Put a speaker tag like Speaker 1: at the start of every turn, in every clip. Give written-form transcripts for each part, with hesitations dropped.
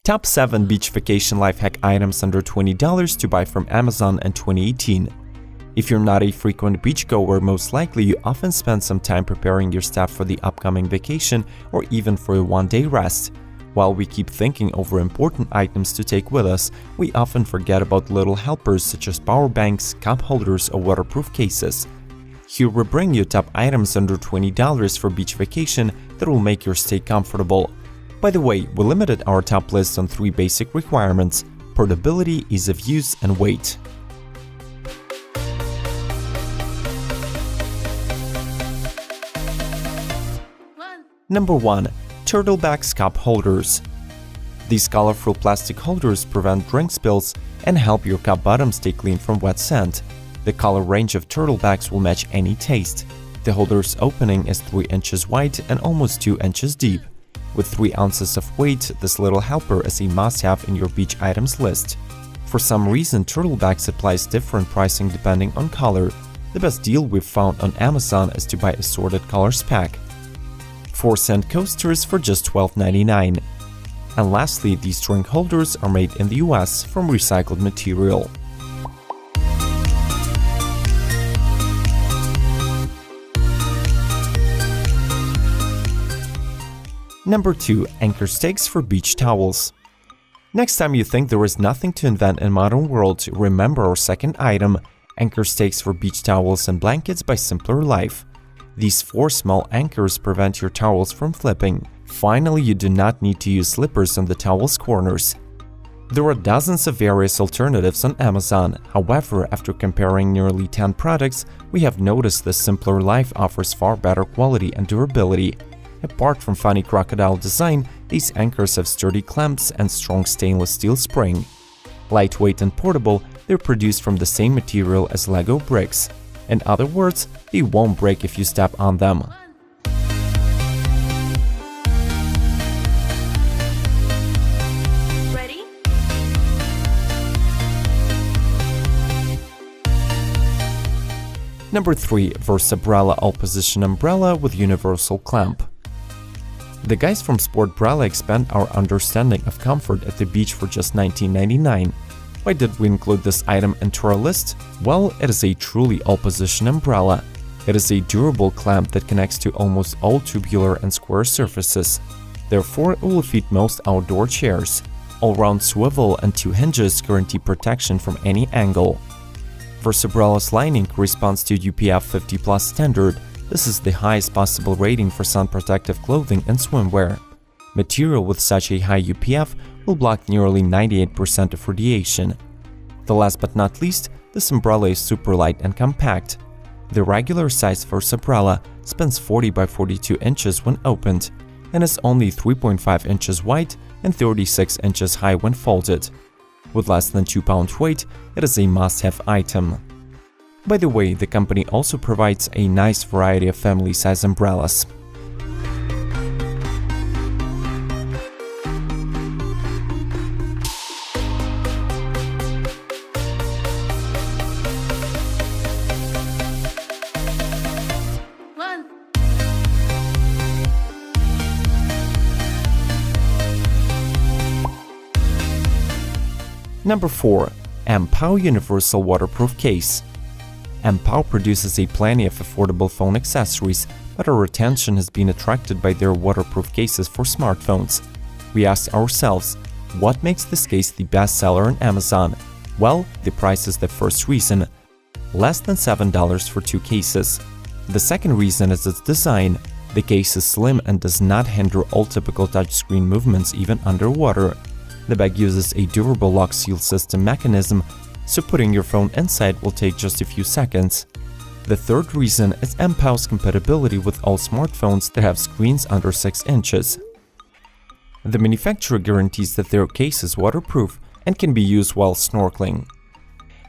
Speaker 1: Top 7 Beach Vacation Life Hack Items under $20 to buy from Amazon in 2018. If you're not a frequent beachgoer, most likely you often spend some time preparing your stuff for the upcoming vacation or even for a one-day rest. While we keep thinking over important items to take with us, we often forget about little helpers such as power banks, cup holders, or waterproof cases. Here we bring you top items under $20 for beach vacation that will make your stay comfortable. By the way, we limited our top list on 3 basic requirements: portability, ease of use, and weight. Number 1. Turtlebacks Cup Holders. These colorful plastic holders prevent drink spills and help your cup bottom stay clean from wet sand. The color range of Turtlebacks will match any taste. The holder's opening is 3 inches wide and almost 2 inches deep. With 3 ounces of weight, this little helper is a must-have in your beach items list. For some reason, Turtlebacks applies different pricing depending on color. The best deal we've found on Amazon is to buy assorted colors pack. 4-cent coasters for just $12.99. And lastly, these drink holders are made in the US from recycled material. Number 2. Anchor stakes for beach towels. Next time you think there is nothing to invent in modern world, remember our second item, anchor stakes for beach towels and blankets by SimplerLife. These 4 small anchors prevent your towels from flipping. Finally, you do not need to use slippers on the towel's corners. There are dozens of various alternatives on Amazon. However, after comparing nearly 10 products, we have noticed that SimplerLife offers far better quality and durability. Apart from funny crocodile design, these anchors have sturdy clamps and strong stainless steel spring. Lightweight and portable, they're produced from the same material as Lego bricks. In other words, they won't break if you step on them.
Speaker 2: Ready?
Speaker 1: Number 3. Versa-Brella all-position umbrella with universal clamp. The guys from Sport-Brella expand our understanding of comfort at the beach for just $19.99. Why did we include this item into our list? Well, it is a truly all-position umbrella. It is a durable clamp that connects to almost all tubular and square surfaces. Therefore, it will fit most outdoor chairs. All-round swivel and 2 hinges guarantee protection from any angle. Versa-Brella's lining corresponds to UPF 50+ standard. This is the highest possible rating for sun protective clothing and swimwear. Material with such a high UPF will block nearly 98% of radiation. The last but not least, this umbrella is super light and compact. The regular size Versa-Brella spans 40 by 42 inches when opened and is only 3.5 inches wide and 36 inches high when folded. With less than 2-pound weight, it is a must-have item. By the way, the company also provides a nice variety of family-size umbrellas. Number 4. Ampere Universal Waterproof Case. Ampere produces plenty of affordable phone accessories, but our attention has been attracted by their waterproof cases for smartphones. We asked ourselves, what makes this case the best seller on Amazon? Well, the price is the first reason. Less than $7 for 2 cases. The second reason is its design. The case is slim and does not hinder all typical touchscreen movements even underwater. The bag uses a durable lock-seal system mechanism, so putting your phone inside will take just a few seconds. The third reason is Ampere's compatibility with all smartphones that have screens under 6 inches. The manufacturer guarantees that their case is waterproof and can be used while snorkeling.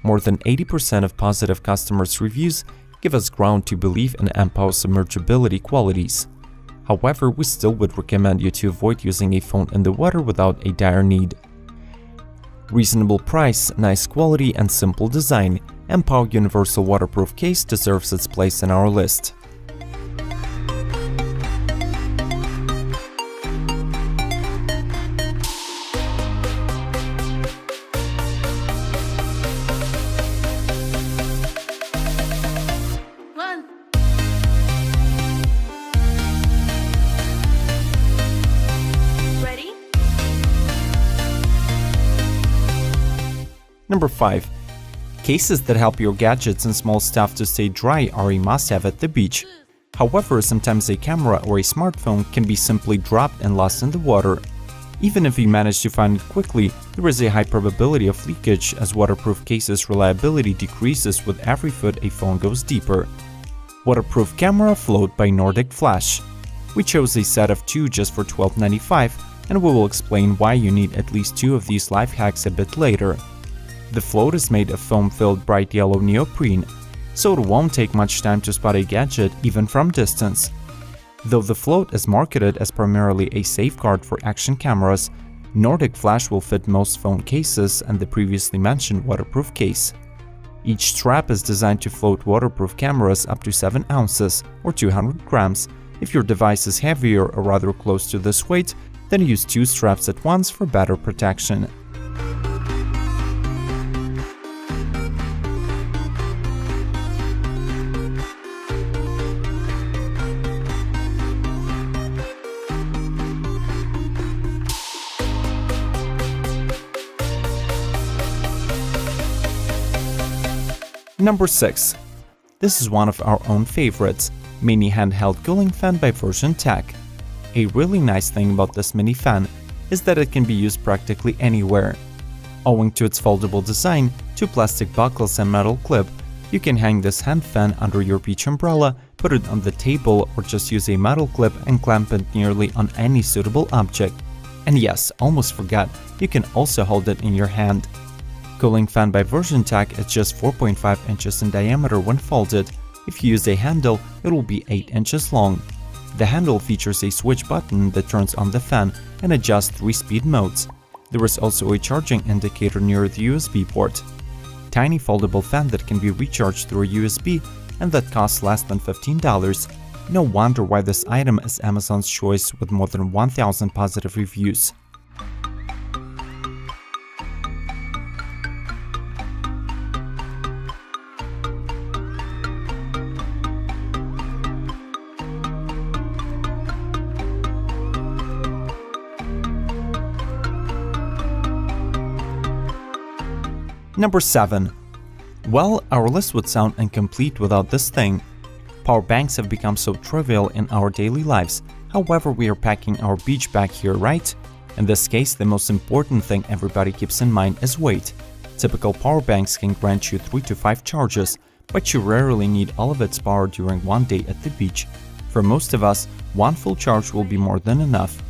Speaker 1: More than 80% of positive customers' reviews give us ground to believe in Ampere's submergibility qualities. However, we still would recommend you to avoid using a phone in the water without a dire need. Reasonable price, nice quality, and simple design, Ampere Universal Waterproof Case deserves its place in our list. Number 5. Cases that help your gadgets and small stuff to stay dry are a must-have at the beach. However, sometimes a camera or a smartphone can be simply dropped and lost in the water. Even if you manage to find it quickly, there is a high probability of leakage as waterproof cases' reliability decreases with every foot a phone goes deeper. Waterproof Camera Float by Nordic Flash. We chose a set of 2 just for $12.95, and we will explain why you need at least 2 of these life hacks a bit later. The float is made of foam-filled bright yellow neoprene, so it won't take much time to spot a gadget even from distance. Though the float is marketed as primarily a safeguard for action cameras, Nordic Flash will fit most phone cases and the previously mentioned waterproof case. Each strap is designed to float waterproof cameras up to 7 ounces or 200 grams. If your device is heavier or rather close to this weight, then use 2 straps at once for better protection. Number 6. This is one of our own favorites, Mini Handheld Cooling Fan by Versa-Brella. A really nice thing about this mini fan is that it can be used practically anywhere. Owing to its foldable design, 2 plastic buckles and metal clip, you can hang this hand fan under your beach umbrella, put it on the table, or just use a metal clip and clamp it nearly on any suitable object. And yes, almost forgot, you can also hold it in your hand. Cooling fan by Versa-Brella is just 4.5 inches in diameter when folded. If you use a handle, it will be 8 inches long. The handle features a switch button that turns on the fan and adjusts 3 speed modes. There is also a charging indicator near the USB port. Tiny foldable fan that can be recharged through a USB and that costs less than $15. No wonder why this item is Amazon's choice with more than 1,000 positive reviews. Number 7. Well, our list would sound incomplete without this thing. Power banks have become so trivial in our daily lives, however we are packing our beach bag here, right? In this case, the most important thing everybody keeps in mind is weight. Typical power banks can grant you 3 to 5 charges, but you rarely need all of its power during one day at the beach. For most of us, one full charge will be more than enough.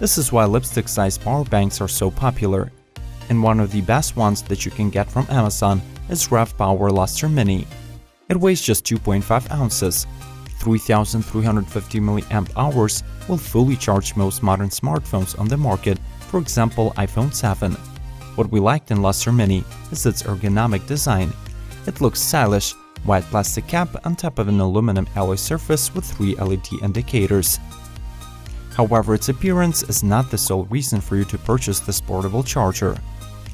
Speaker 1: This is why lipstick-sized power banks are so popular. And one of the best ones that you can get from Amazon is RevPower Luster Mini. It weighs just 2.5 ounces. 3,350 mAh will fully charge most modern smartphones on the market, for example iPhone 7. What we liked in Luster Mini is its ergonomic design. It looks stylish, white plastic cap on top of an aluminum alloy surface with 3 LED indicators. However, its appearance is not the sole reason for you to purchase this portable charger.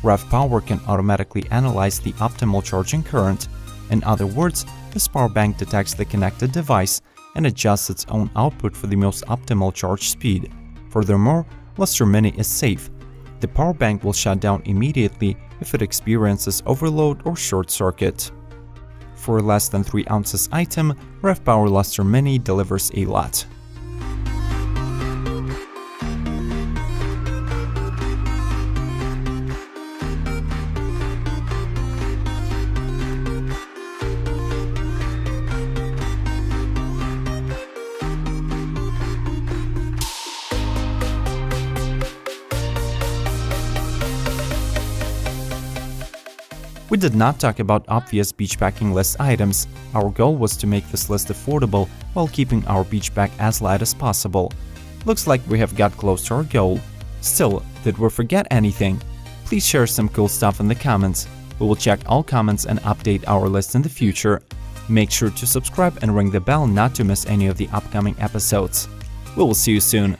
Speaker 1: RevPower can automatically analyze the optimal charging current. In other words, this power bank detects the connected device and adjusts its own output for the most optimal charge speed. Furthermore, Luster Mini is safe. The power bank will shut down immediately if it experiences overload or short circuit. For a less than 3 ounces item, RevPower Luster Mini delivers a lot. We did not talk about obvious beach packing list items. Our goal was to make this list affordable while keeping our beach bag as light as possible. Looks like we have got close to our goal. Still, did we forget anything? Please share some cool stuff in the comments. We will check all comments and update our list in the future. Make sure to subscribe and ring the bell not to miss any of the upcoming episodes. We will see you soon.